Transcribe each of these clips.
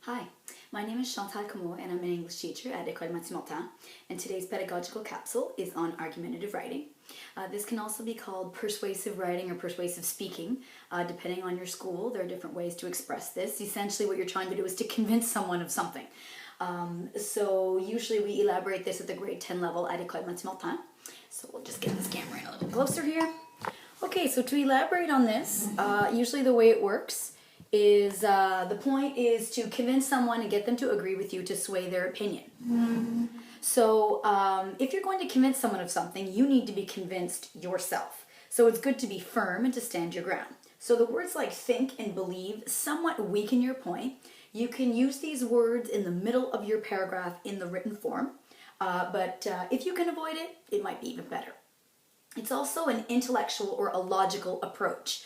Hi, my name is Chantal Comeau and I'm an English teacher at Argumentative, and today's pedagogical capsule is on argumentative writing. This can also be called persuasive writing or persuasive speaking, depending on your school. There are different ways to express this. Essentially what you're trying to do is to convince someone of something. So usually we elaborate this at the grade 10 level at Argumentative. So we'll just get this camera in a little closer here. Okay, so to elaborate on this, usually the way it works is the point is to convince someone and get them to agree with you to sway their opinion. So if you're going to convince someone of something, you need to be convinced yourself. So it's good to be firm and to stand your ground. So the words like think and believe somewhat weaken your point. You can use these words in the middle of your paragraph in the written form, but if you can avoid it, it might be even better. It's also an intellectual or a logical approach.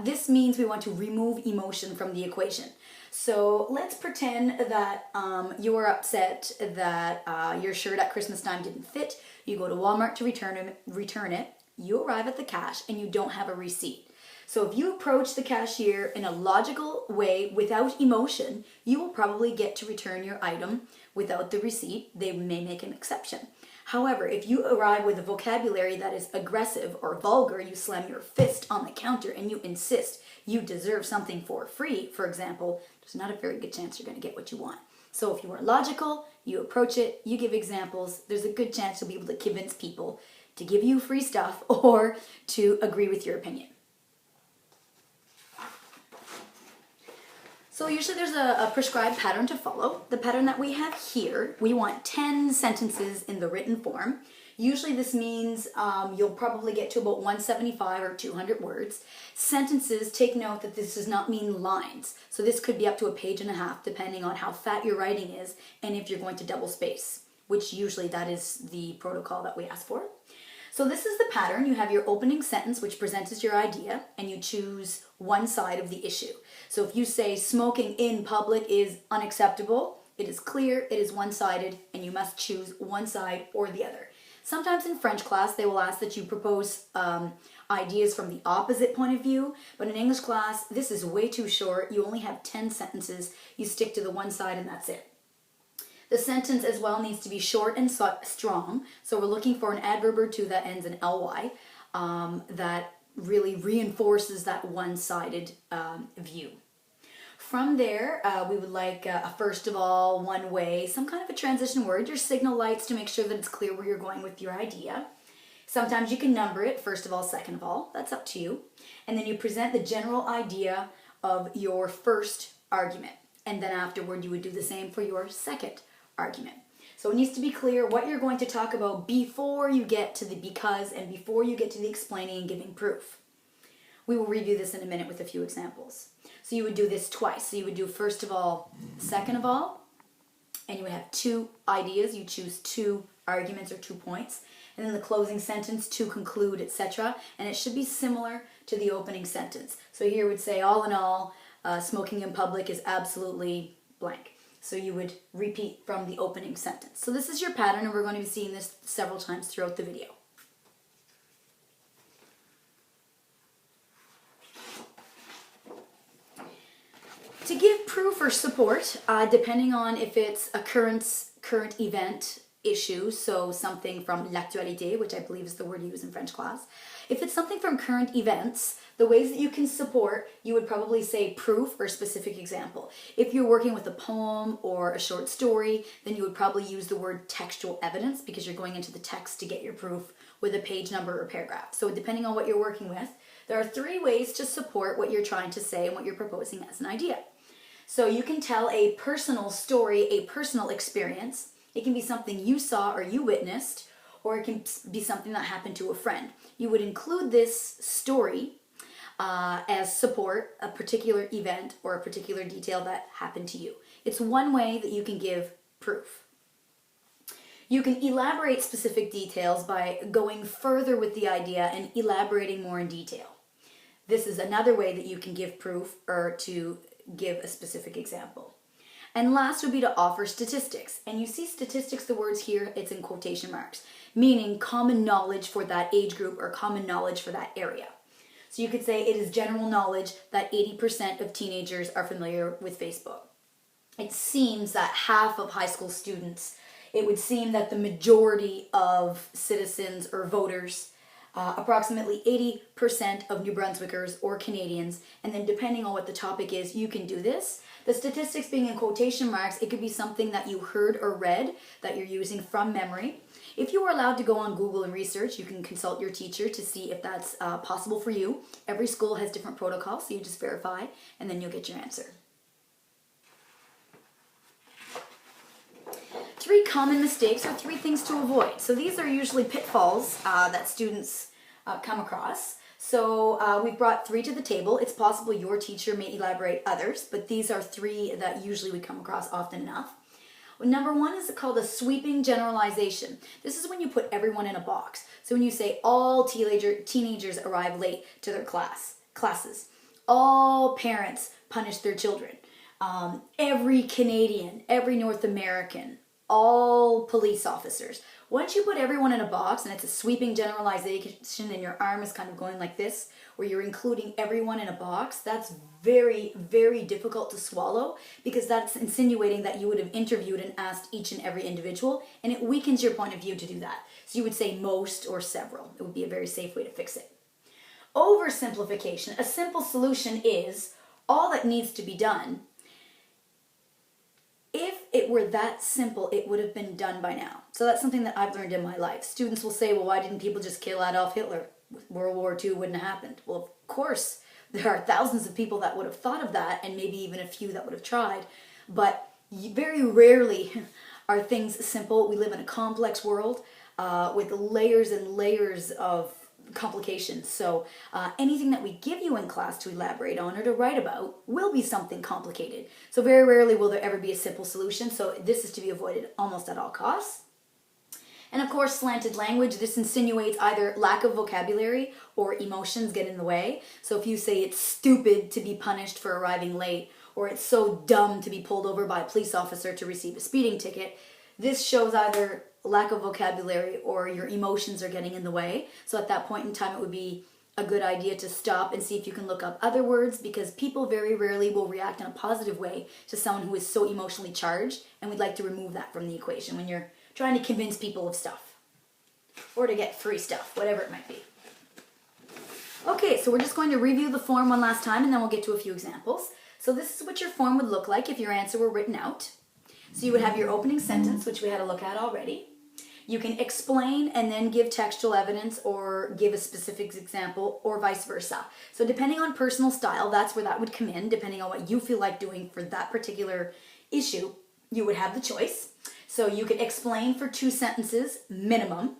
This means we want to remove emotion from the equation. So let's pretend that you are upset that your shirt at Christmas time didn't fit. You go to Walmart to return it. You arrive at the cash and you don't have a receipt. So if you approach the cashier in a logical way without emotion, you will probably get to return your item without the receipt. They may make an exception. However, if you arrive with a vocabulary that is aggressive or vulgar, you slam your fist on the counter and you insist you deserve something for free, for example, there's not a very good chance you're going to get what you want. So if you are logical, you approach it, you give examples, there's a good chance you'll be able to convince people to give you free stuff or to agree with your opinion. So usually there's a prescribed pattern to follow. The pattern that we have here, we want 10 sentences in the written form. Usually this means you'll probably get to about 175 or 200 words. Sentences, take note that this does not mean lines. So this could be up to a page and a half depending on how fat your writing is and if you're going to double space, which usually that is the protocol that we ask for. So this is the pattern. You have your opening sentence, which presents your idea, and you choose one side of the issue. So if you say smoking in public is unacceptable, it is clear, it is one-sided, and you must choose one side or the other. Sometimes in French class, they will ask that you propose ideas from the opposite point of view, but in English class, this is way too short. You only have 10 sentences. You stick to the one side and that's it. The sentence as well needs to be short and strong. So we're looking for an adverb or two that ends in ly that really reinforces that one-sided view. From there, we would like first of all, one way, some kind of a transition word, your signal lights to make sure that it's clear where you're going with your idea. Sometimes you can number it, first of all, second of all, that's up to you. And then you present the general idea of your first argument. And then afterward, you would do the same for your second argument. So it needs to be clear what you're going to talk about before you get to the because and before you get to the explaining and giving proof. We will review this in a minute with a few examples. So you would do this twice. So you would do first of all, second of all, and you would have two ideas. You choose two arguments or 2 points. And then the closing sentence to conclude, etc. And it should be similar to the opening sentence. So here would say, all in all, smoking in public is absolutely blank. So you would repeat from the opening sentence. So this is your pattern, and we're going to be seeing this several times throughout the video. To give proof or support, depending on if it's a current event issue, so something from l'actualité, which I believe is the word you use in French class. If it's something from current events, the ways that you can support, you would probably say proof or specific example. If you're working with a poem or a short story, then you would probably use the word textual evidence because you're going into the text to get your proof with a page number or paragraph. So depending on what you're working with, there are 3 ways to support what you're trying to say and what you're proposing as an idea. So you can tell a personal story, a personal experience. It can be something you saw or you witnessed, or it can be something that happened to a friend. You would include this story as support, a particular event or a particular detail that happened to you. It's one way that you can give proof. You can elaborate specific details by going further with the idea and elaborating more in detail. This is another way that you can give proof or to give a specific example. And last would be to offer statistics. And you see statistics, the words here, it's in quotation marks, meaning common knowledge for that age group or common knowledge for that area. So you could say it is general knowledge that 80% of teenagers are familiar with Facebook. it seems that half of high school students, it would seem that the majority of citizens or voters, approximately 80% of New Brunswickers or Canadians, and then depending on what the topic is, you can do this. The statistics being in quotation marks, it could be something that you heard or read that you're using from memory. If you are allowed to go on Google and research, you can consult your teacher to see if that's possible for you. Every school has different protocols, so you just verify, and then you'll get your answer. 3 common mistakes or 3 things to avoid. So these are usually pitfalls that students come across. So we've brought 3 to the table. It's possible your teacher may elaborate others, but these are 3 that usually we come across often enough. Number 1 is called a sweeping generalization. This is when you put everyone in a box. So when you say all teenagers arrive late to their classes, all parents punish their children, every Canadian, every North American, all police officers. Once you put everyone in a box and it's a sweeping generalization and your arm is kind of going like this, where you're including everyone in a box, that's very, very difficult to swallow because that's insinuating that you would have interviewed and asked each and every individual, and it weakens your point of view to do that. So you would say most or several. It would be a very safe way to fix it. Oversimplification. A simple solution is all that needs to be done. If it were that simple, it would have been done by now. So that's something that I've learned in my life. Students will say, well, why didn't people just kill Adolf Hitler? World War II wouldn't have happened. Well, of course, there are thousands of people that would have thought of that, and maybe even a few that would have tried. But very rarely are things simple. We live in a complex world with layers and layers of complications. So anything that we give you in class to elaborate on or to write about will be something complicated. So very rarely will there ever be a simple solution. So this is to be avoided almost at all costs. And of course, slanted language. This insinuates either lack of vocabulary or emotions get in the way. So if you say it's stupid to be punished for arriving late, or it's so dumb to be pulled over by a police officer to receive a speeding ticket, this shows either lack of vocabulary or your emotions are getting in the way. So at that point in time, it would be a good idea to stop and see if you can look up other words, because people very rarely will react in a positive way to someone who is so emotionally charged, and we'd like to remove that from the equation when you're trying to convince people of stuff or to get free stuff, whatever it might be. Okay, so we're just going to review the form one last time and then we'll get to a few examples. So this is what your form would look like if your answer were written out. So you would have your opening sentence, which we had a look at already. You can explain and then give textual evidence or give a specific example or vice versa. So depending on personal style, that's where that would come in. Depending on what you feel like doing for that particular issue, you would have the choice. So you could explain for 2 sentences minimum,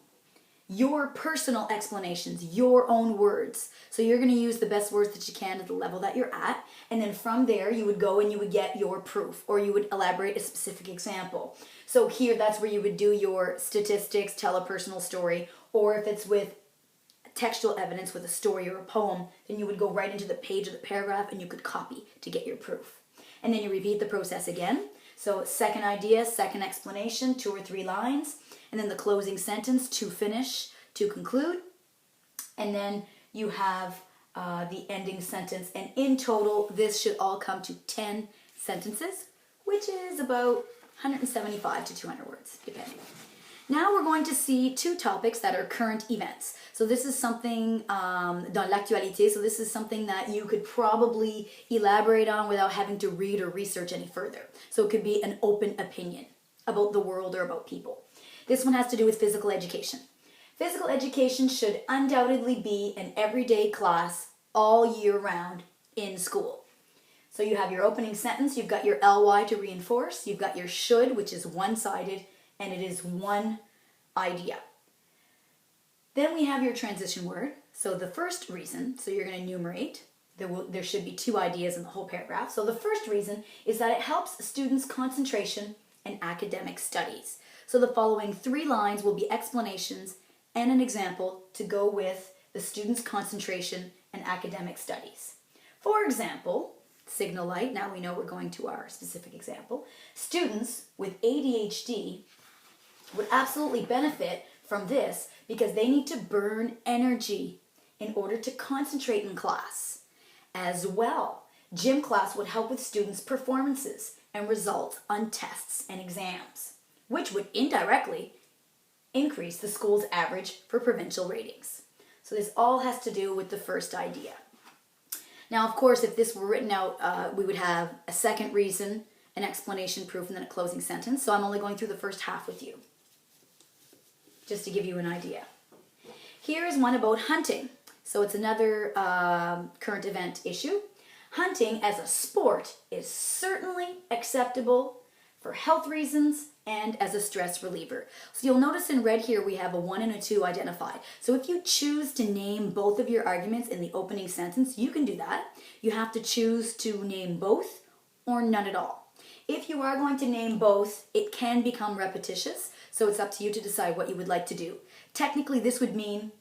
your personal explanations, your own words. So you're going to use the best words that you can at the level that you're at. And then from there, you would go and you would get your proof, or you would elaborate a specific example. So here, that's where you would do your statistics, tell a personal story, or if it's with textual evidence with a story or a poem, then you would go right into the page of the paragraph and you could copy to get your proof. And then you repeat the process again. So second idea, second explanation, 2 or 3 lines, and then the closing sentence to finish, to conclude, and then you have the ending sentence. And in total, this should all come to 10 sentences, which is about 175 to 200 words, depending. Now we're going to see 2 topics that are current events. So this is something dans l'actualité, so this is something that you could probably elaborate on without having to read or research any further. So it could be an open opinion about the world or about people. This one has to do with physical education. Physical education should undoubtedly be an everyday class all year round in school. So you have your opening sentence, you've got your ly to reinforce, you've got your should, which is one-sided, and it is one idea. Then we have your transition word. So the first reason, so you're going to enumerate, there should be 2 ideas in the whole paragraph. So the first reason is that it helps students' concentration and academic studies. So the following 3 lines will be explanations and an example to go with the students' concentration and academic studies. For example, signal light, now we know we're going to our specific example. Students with ADHD would absolutely benefit from this because they need to burn energy in order to concentrate in class. As well, Gym class would help with students' performances and results on tests and exams, which would indirectly increase the school's average for provincial ratings. So this all has to do with the first idea. Now, of course, if this were written out, we would have a second reason, an explanation, proof, and then a closing sentence. So I'm only going through the first half with you, just to give you an idea. Here is one about hunting. So it's another current event issue. Hunting as a sport is certainly acceptable for health reasons and as a stress reliever. So you'll notice in red here we have a 1 and a 2 identified. So if you choose to name both of your arguments in the opening sentence, you can do that. You have to choose to name both or none at all. If you are going to name both, it can become repetitious, so it's up to you to decide what you would like to do. Technically, this would mean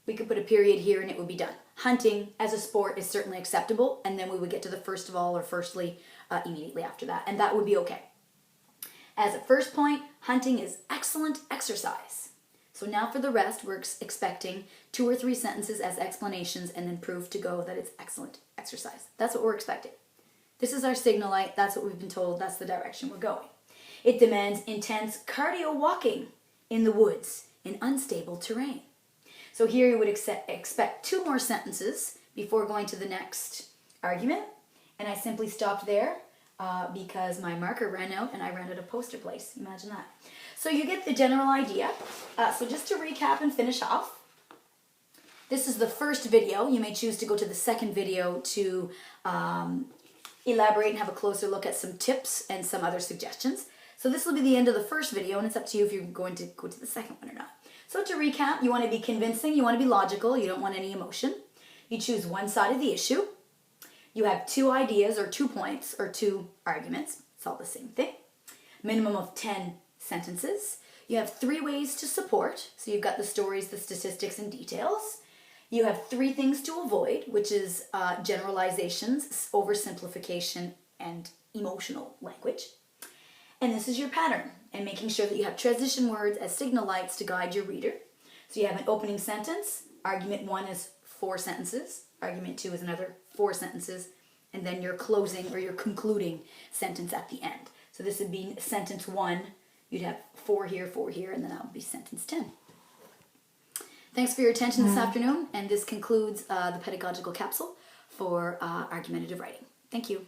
we could put a period here and it would be done. Hunting as a sport is certainly acceptable, and then we would get to the first of all or firstly immediately after that, and that would be okay. As a first point, hunting is excellent exercise. So now for the rest, we're expecting 2 or 3 sentences as explanations and then proof to go that it's excellent exercise. That's what we're expecting. This is our signal light. That's what we've been told. That's the direction we're going. It demands intense cardio walking in the woods in unstable terrain. So here you would expect 2 more sentences before going to the next argument. And I simply stopped there because my marker ran out and I ran out of poster place. Imagine that. So you get the general idea. So just to recap and finish off, this is the first video. You may choose to go to the second video to elaborate and have a closer look at some tips and some other suggestions. So this will be the end of the first video, and it's up to you if you're going to go to the second one or not. So to recap, you want to be convincing, you want to be logical, you don't want any emotion. You choose one side of the issue. You have 2 ideas or 2 points or 2 arguments. It's all the same thing. Minimum of 10 sentences. You have 3 ways to support. So you've got the stories, the statistics, and details. You have 3 things to avoid, which is generalizations, oversimplification, and emotional language. And this is your pattern, and making sure that you have transition words as signal lights to guide your reader. So you have an opening sentence. Argument 1 is 4 sentences. Argument 2 is another 4 sentences. And then your closing or your concluding sentence at the end. So this would be sentence 1. You'd have 4 here, and then that would be sentence 10. Thanks for your attention this afternoon, and this concludes the pedagogical capsule for argumentative writing. Thank you.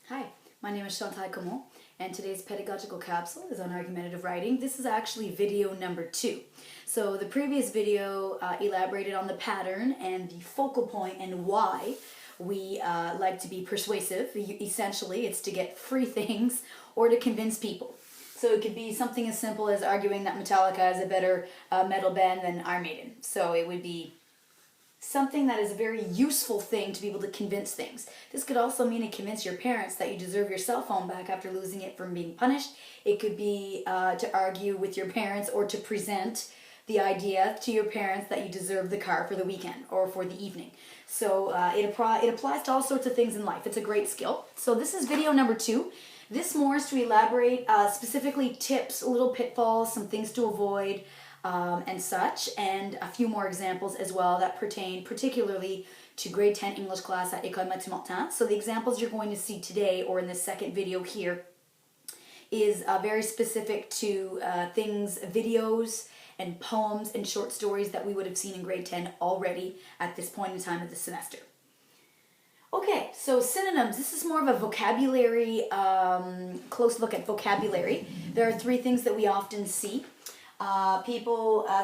Hi, my name is Chantal Comeau, and today's pedagogical capsule is on argumentative writing. This is actually video number 2. So the previous video elaborated on the pattern and the focal point and why we like to be persuasive. Essentially, it's to get free things or to convince people. So it could be something as simple as arguing that Metallica is a better metal band than Iron Maiden. So it would be something that is a very useful thing to be able to convince things. This could also mean to convince your parents that you deserve your cell phone back after losing it from being punished. It could be to argue with your parents or to present the idea to your parents that you deserve the car for the weekend or for the evening. So it applies to all sorts of things in life. It's a great skill. So this is video number 2. This more is to elaborate specifically tips, little pitfalls, some things to avoid, and such, and a few more examples as well that pertain particularly to grade 10 English class at École Mathieu-Martin. So the examples you're going to see today or in this second video here is very specific to things, videos, and poems and short stories that we would have seen in grade 10 already at this point in time of the semester. Okay, so synonyms. This is more of a vocabulary, close look at vocabulary. There are 3 things that we often see.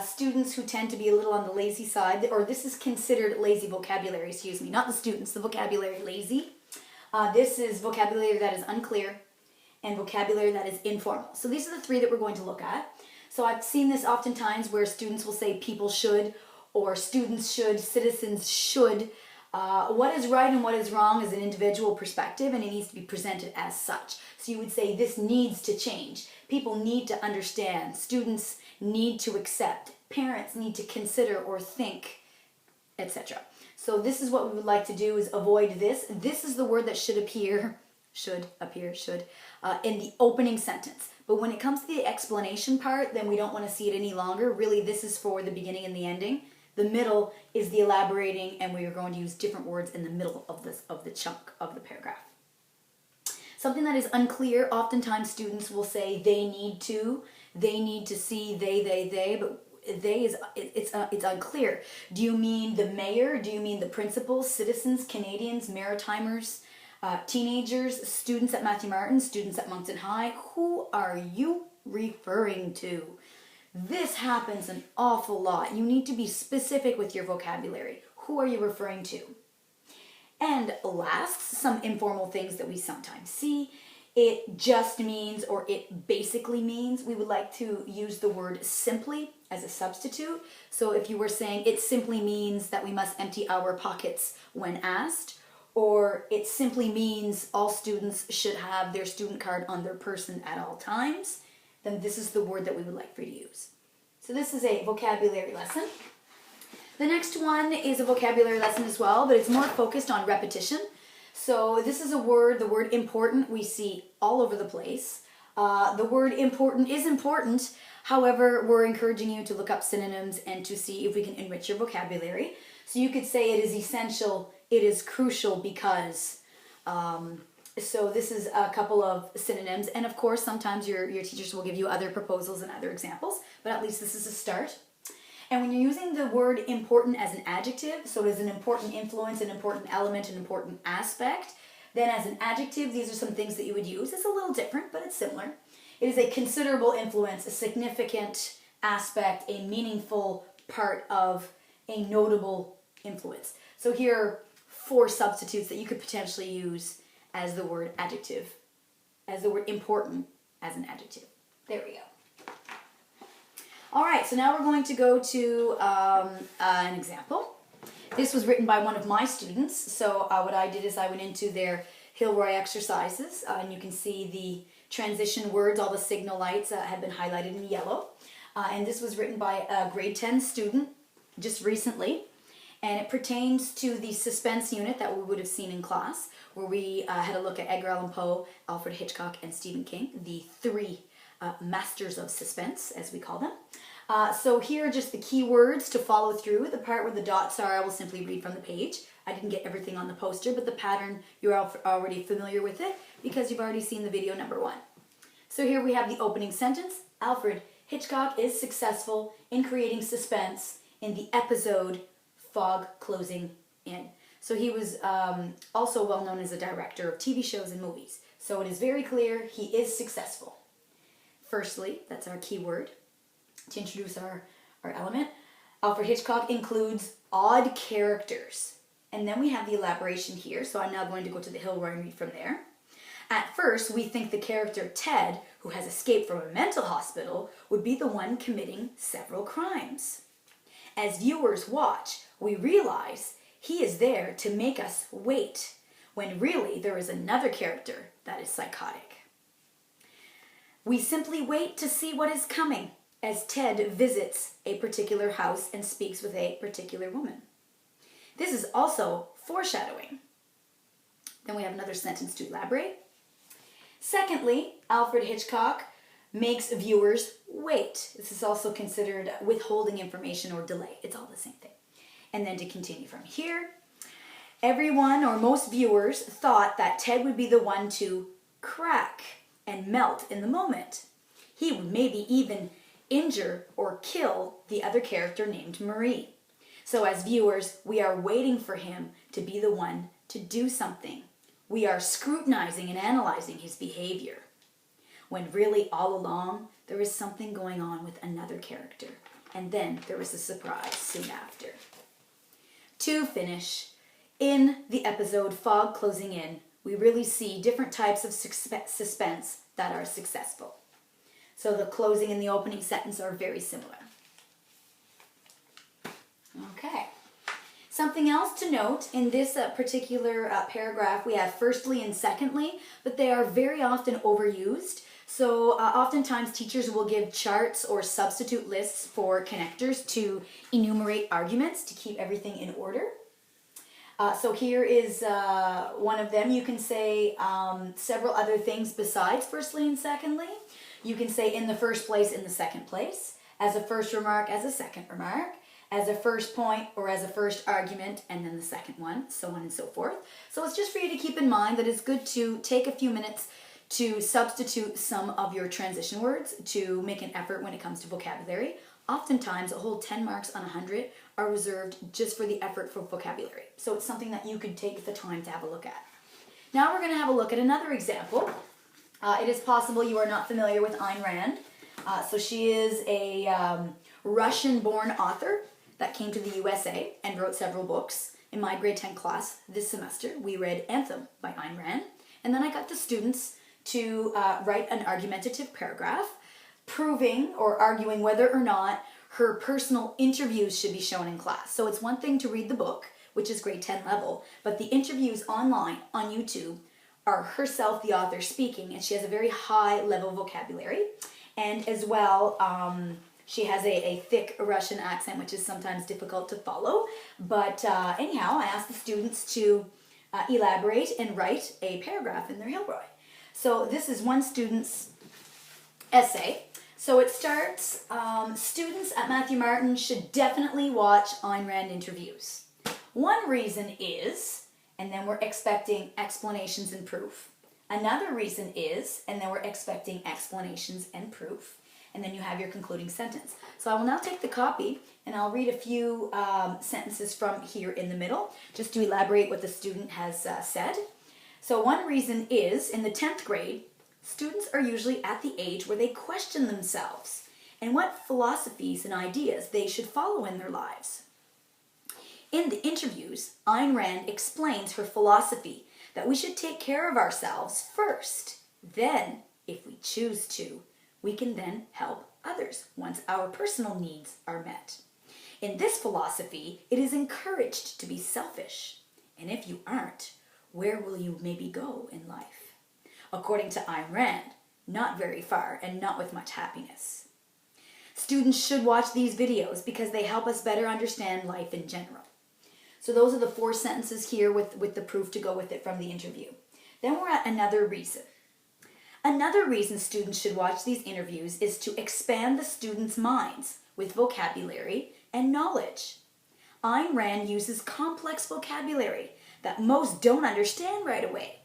Students who tend to be a little on the lazy side, or this is considered lazy vocabulary, excuse me, not the students, the vocabulary lazy. This is vocabulary that is unclear and vocabulary that is informal. So these are the 3 that we're going to look at. So I've seen this oftentimes where students will say people should, or students should, citizens should. What is right and what is wrong is an individual perspective, and it needs to be presented as such. So you would say this needs to change. People need to understand. Students need to accept. Parents need to consider or think, etc. So this is what we would like to do, is avoid this. This is the word that should appear in the opening sentence. But when it comes to the explanation part, then we don't want to see it any longer. Really, this is for the beginning and the ending. The middle is the elaborating, and we are going to use different words in the middle of the chunk of the paragraph. Something that is unclear, oftentimes students will say they need to see, they, but it's unclear. Do you mean the mayor? Do you mean the principals, citizens, Canadians, Maritimers, teenagers, students at Matthew Martin, students at Moncton High? Who are you referring to? This happens an awful lot. You need to be specific with your vocabulary. Who are you referring to? And last, some informal things that we sometimes see. It just means, or it basically means. We would like to use the word simply as a substitute. So if you were saying it simply means that we must empty our pockets when asked, or it simply means all students should have their student card on their person at all times, then this is the word that we would like for you to use. So this is a vocabulary lesson. The next one is a vocabulary lesson as well, but it's more focused on repetition. So this is a word, the word important, we see all over the place. The word important is important. However, we're encouraging you to look up synonyms and to see if we can enrich your vocabulary. So you could say it is essential, it is crucial because. So this is a couple of synonyms. And of course, sometimes your teachers will give you other proposals and other examples, but at least this is a start. And when you're using the word important as an adjective, so it is an important influence, an important element, an important aspect, then as an adjective, these are some things that you would use. It's a little different, but it's similar. It is a considerable influence, a significant aspect, a meaningful part of a notable influence. So here are 4 substitutes that you could potentially use as the word adjective, as the word important as an adjective. There we go. All right, so now we're going to go to an example. This was written by one of my students. So what I did is I went into their Hilroy exercises, and you can see the transition words, all the signal lights have been highlighted in yellow. And this was written by a grade 10 student just recently. And it pertains to the suspense unit that we would have seen in class, where we had a look at Edgar Allan Poe, Alfred Hitchcock, and Stephen King, the 3 masters of suspense, as we call them. So here are just the key words to follow through. The part where the dots are, I will simply read from the page. I didn't get everything on the poster, but the pattern, you're already familiar with it because you've already seen the video number 1. So here we have the opening sentence. Alfred Hitchcock is successful in creating suspense in the episode Fog Closing In. So he was also well known as a director of TV shows and movies. So it is very clear he is successful. Firstly, that's our key word to introduce our element. Alfred Hitchcock includes odd characters. And then we have the elaboration here. So I'm now going to go to the Hilroy and read from there. At first, we think the character Ted, who has escaped from a mental hospital, would be the one committing several crimes. As viewers watch, we realize he is there to make us wait, when really there is another character that is psychotic. We simply wait to see what is coming as Ted visits a particular house and speaks with a particular woman. This is also foreshadowing. Then we have another sentence to elaborate. Secondly, Alfred Hitchcock makes viewers wait. This is also considered withholding information or delay. It's all the same thing. And then to continue from here, everyone or most viewers thought that Ted would be the one to crack and melt in the moment. He would maybe even injure or kill the other character named Marie. So as viewers, we are waiting for him to be the one to do something. We are scrutinizing and analyzing his behavior, when really all along there is something going on with another character. And then there is a surprise soon after. To finish, in the episode Fog Closing In, we really see different types of suspense that are successful. So the closing and the opening sentence are very similar. Okay. Something else to note in this particular paragraph, we have firstly and secondly, but they are very often overused. So oftentimes teachers will give charts or substitute lists for connectors to enumerate arguments to keep everything in order. So here is one of them. You can say several other things besides firstly and secondly. You can say in the first place, in the second place, as a first remark, as a second remark, as a first point or as a first argument, and then the second one, so on and so forth. So it's just for you to keep in mind that it's good to take a few minutes to substitute some of your transition words to make an effort when it comes to vocabulary. Oftentimes, a whole 10 marks on 100 are reserved just for the effort for vocabulary. So it's something that you could take the time to have a look at. Now we're going to have a look at another example. It is possible you are not familiar with Ayn Rand. So she is a Russian-born author that came to the USA and wrote several books. In my grade 10 class this semester, we read Anthem by Ayn Rand. And then I got the students to write an argumentative paragraph proving or arguing whether or not her personal interviews should be shown in class. So it's one thing to read the book, which is grade 10 level, but the interviews online on YouTube are herself, the author, speaking, and she has a very high level vocabulary. And as well, she has a thick Russian accent, which is sometimes difficult to follow. But anyhow, I asked the students to elaborate and write a paragraph in their Hilroy. So this is one student's essay. So it starts, students at Matthew Martin should definitely watch Ayn Rand interviews. One reason is, and then we're expecting explanations and proof. Another reason is, and then we're expecting explanations and proof. And then you have your concluding sentence. So I will now take the copy and I'll read a few sentences from here in the middle, just to elaborate what the student has said. So one reason is, in the 10th grade, students are usually at the age where they question themselves and what philosophies and ideas they should follow in their lives. In the interviews, Ayn Rand explains her philosophy that we should take care of ourselves first. Then, if we choose to, we can then help others once our personal needs are met. In this philosophy, it is encouraged to be selfish. And if you aren't, where will you maybe go in life? According to Ayn Rand, not very far and not with much happiness. Students should watch these videos because they help us better understand life in general. So those are the 4 sentences here with the proof to go with it from the interview. Then we're at another reason. Another reason students should watch these interviews is to expand the students' minds with vocabulary and knowledge. Ayn Rand uses complex vocabulary that most don't understand right away.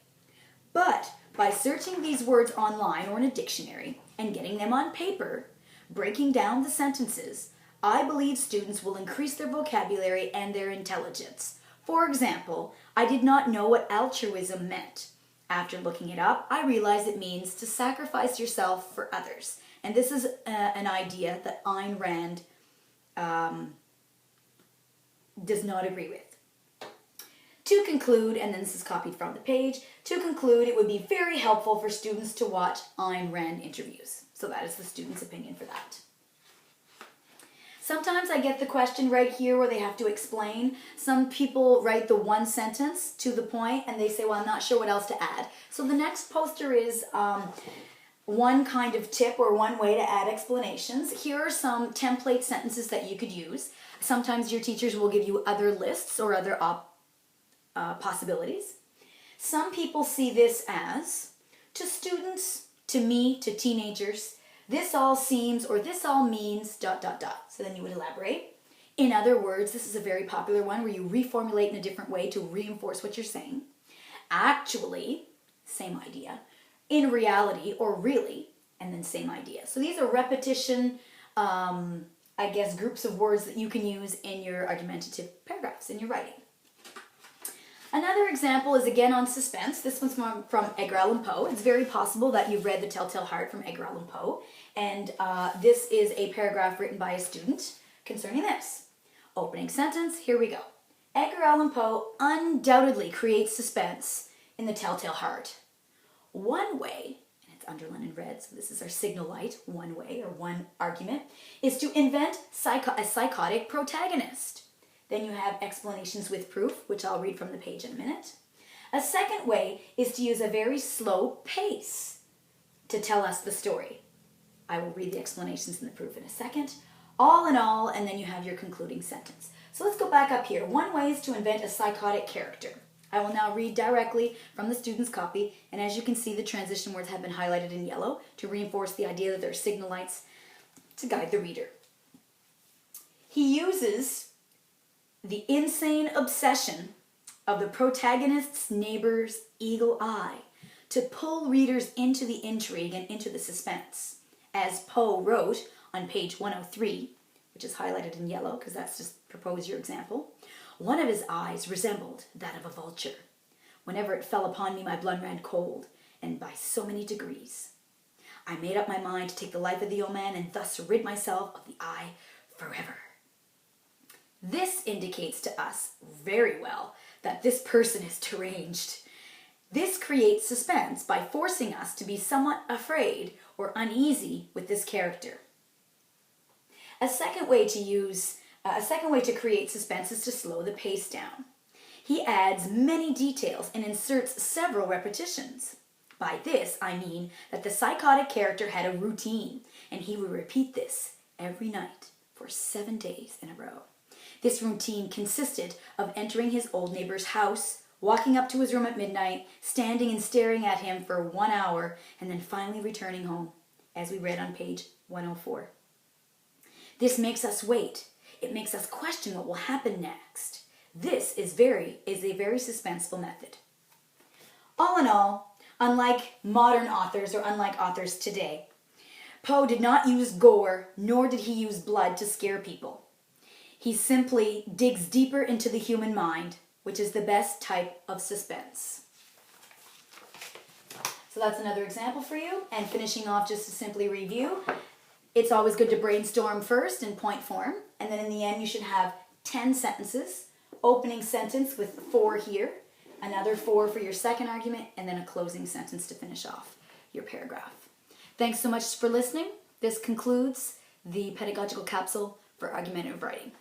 But by searching these words online or in a dictionary and getting them on paper, breaking down the sentences, I believe students will increase their vocabulary and their intelligence. For example, I did not know what altruism meant. After looking it up, I realized it means to sacrifice yourself for others. And this is an idea that Ayn Rand does not agree with. To conclude, and then this is copied from the page, to conclude, it would be very helpful for students to watch Ayn Rand interviews. So that is the student's opinion for that. Sometimes I get the question right here where they have to explain. Some people write the one sentence to the point and they say, well, I'm not sure what else to add. So the next poster is one kind of tip or one way to add explanations. Here are some template sentences that you could use. Sometimes your teachers will give you other lists or other possibilities. Some people see this as, to students, to me, to teenagers, this all seems or this all means ... So then you would elaborate. In other words, this is a very popular one where you reformulate in a different way to reinforce what you're saying. Actually, same idea. In reality or really, and then same idea. So these are repetition, groups of words that you can use in your argumentative paragraphs in your writing. Another example is again on suspense. This one's from Edgar Allan Poe. It's very possible that you've read The Telltale Heart from Edgar Allan Poe. And this is a paragraph written by a student concerning this. Opening sentence, here we go. Edgar Allan Poe undoubtedly creates suspense in The Telltale Heart. One way, and it's underlined in red, so this is our signal light, one way or one argument, is to invent a psychotic protagonist. Then you have explanations with proof, which I'll read from the page in a minute. A second way is to use a very slow pace to tell us the story. I will read the explanations and the proof in a second. All in all, and then you have your concluding sentence. So let's go back up here. One way is to invent a psychotic character. I will now read directly from the student's copy, and as you can see, the transition words have been highlighted in yellow to reinforce the idea that there are signal lights to guide the reader. He uses the insane obsession of the protagonist's neighbor's eagle eye to pull readers into the intrigue and into the suspense. As Poe wrote on page 103, which is highlighted in yellow because that's just propose your example, one of his eyes resembled that of a vulture. Whenever it fell upon me, my blood ran cold, and by so many degrees. I made up my mind to take the life of the old man and thus rid myself of the eye forever. This indicates to us very well that this person is deranged. This creates suspense by forcing us to be somewhat afraid or uneasy with this character. A second way to create suspense is to slow the pace down. He adds many details and inserts several repetitions. By this, I mean that the psychotic character had a routine, and he would repeat this every night for 7 days in a row. This routine consisted of entering his old neighbor's house, walking up to his room at midnight, standing and staring at him for 1 hour, and then finally returning home, as we read on page 104. This makes us wait. It makes us question what will happen next. This is a very suspenseful method. All in all, unlike modern authors or unlike authors today, Poe did not use gore, nor did he use blood to scare people. He simply digs deeper into the human mind, which is the best type of suspense. So that's another example for you. And finishing off, just to simply review, it's always good to brainstorm first in point form, and then in the end you should have 10 sentences, opening sentence with 4 here, another 4 for your second argument, and then a closing sentence to finish off your paragraph. Thanks so much for listening. This concludes the pedagogical capsule for argumentative writing.